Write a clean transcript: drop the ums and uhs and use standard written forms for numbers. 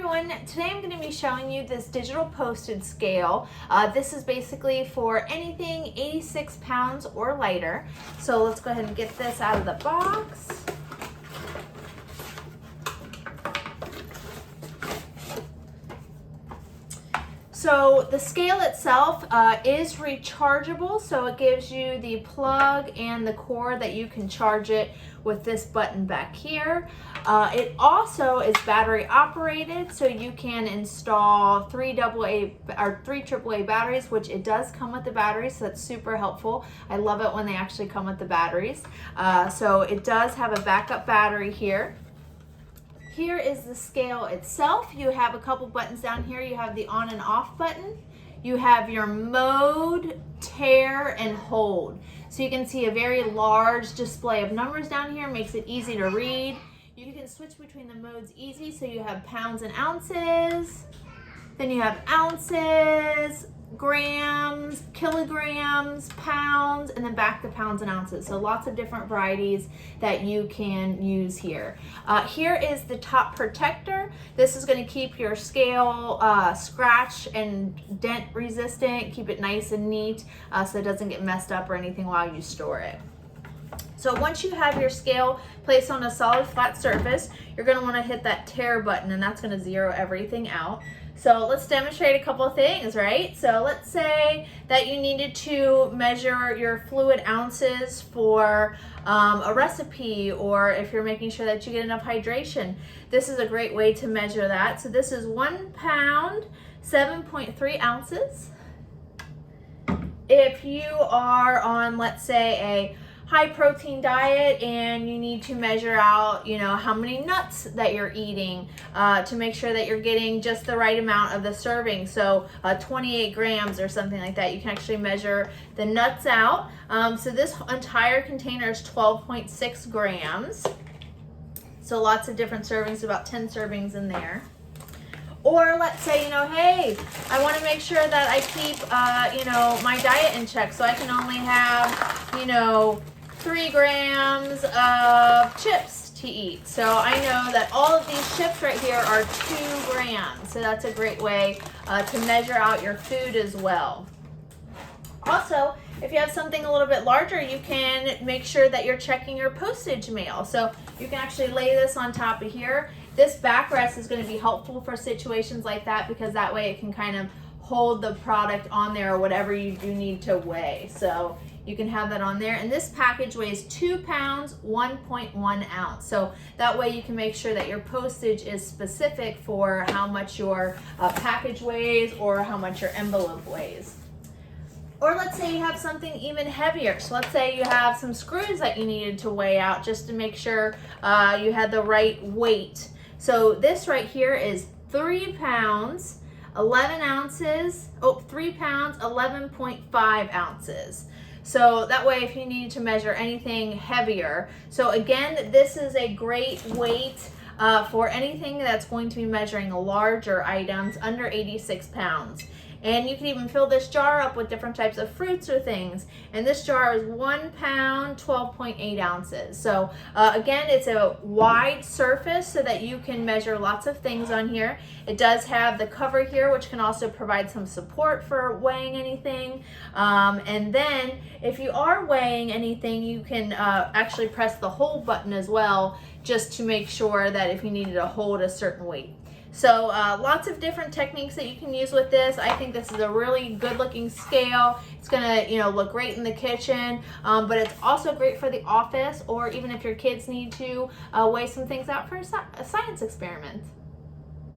everyone, today I'm going to be showing you this digital postage scale. This is basically for anything 86 pounds or lighter. So let's go ahead and get this out of the box. So the scale itself is rechargeable, so it gives you the plug and the cord that you can charge it with this button back here. It also is battery operated, so you can install three AAA batteries, which it does come with the batteries, so that's super helpful. I love it when they actually come with the batteries. So it does have a backup battery here. Here is the scale itself. You have a couple buttons down here. You have the on and off button. You have your mode, tear, and hold. So you can see a very large display of numbers down here. Makes it easy to read. You can switch between the modes easy. So you have pounds and ounces. Then you have ounces, grams, kilograms, pounds, and then back to pounds and ounces. So lots of different varieties that you can use here. Here is the top protector. This is going to keep your scale scratch and dent resistant, keep it nice and neat so it doesn't get messed up or anything while you store it. So once you have your scale placed on a solid flat surface, you're going to want to hit that tear button, and that's going to zero everything out. So let's demonstrate a couple of things, right? So let's say that you needed to measure your fluid ounces for a recipe, or if you're making sure that you get enough hydration. This is a great way to measure that. So this is 1 pound, 7.3 ounces. If you are on, let's say, a high protein diet and you need to measure out, how many nuts that you're eating to make sure that you're getting just the right amount of the serving. So 28 grams or something like that. You can actually measure the nuts out. So this entire container is 12.6 grams. So lots of different servings, about 10 servings in there. Or let's say, hey, I want to make sure that I keep, my diet in check. So I can only have, 3 grams of chips to eat. So I know that all of these chips right here are 2 grams. So that's a great way to measure out your food as well. Also, if you have something a little bit larger, you can make sure that you're checking your postage mail. So you can actually lay this on top of here. This backrest is going to be helpful for situations like that, because that way it can kind of hold the product on there or whatever you do need to weigh. So you can have that on there. And this package weighs 2 pounds, 1.1 ounce. So that way you can make sure that your postage is specific for how much your package weighs or how much your envelope weighs. Or let's say you have something even heavier. So let's say you have some screws that you needed to weigh out just to make sure you had the right weight. So this right here is 3 pounds, 11 ounces, 3 pounds, 11.5 ounces. So that way if you need to measure anything heavier. So again, this is a great weight for anything that's going to be measuring larger items under 86 pounds. And you can even fill this jar up with different types of fruits or things. And this jar is 1 pound, 12.8 ounces. So again, it's a wide surface so that you can measure lots of things on here. It does have the cover here, which can also provide some support for weighing anything. And then if you are weighing anything, you can actually press the hold button as well, just to make sure that if you needed to hold a certain weight. So lots of different techniques that you can use with this. I think this is a really good looking scale. It's gonna look great in the kitchen, but it's also great for the office, or even if your kids need to weigh some things out for a science experiment.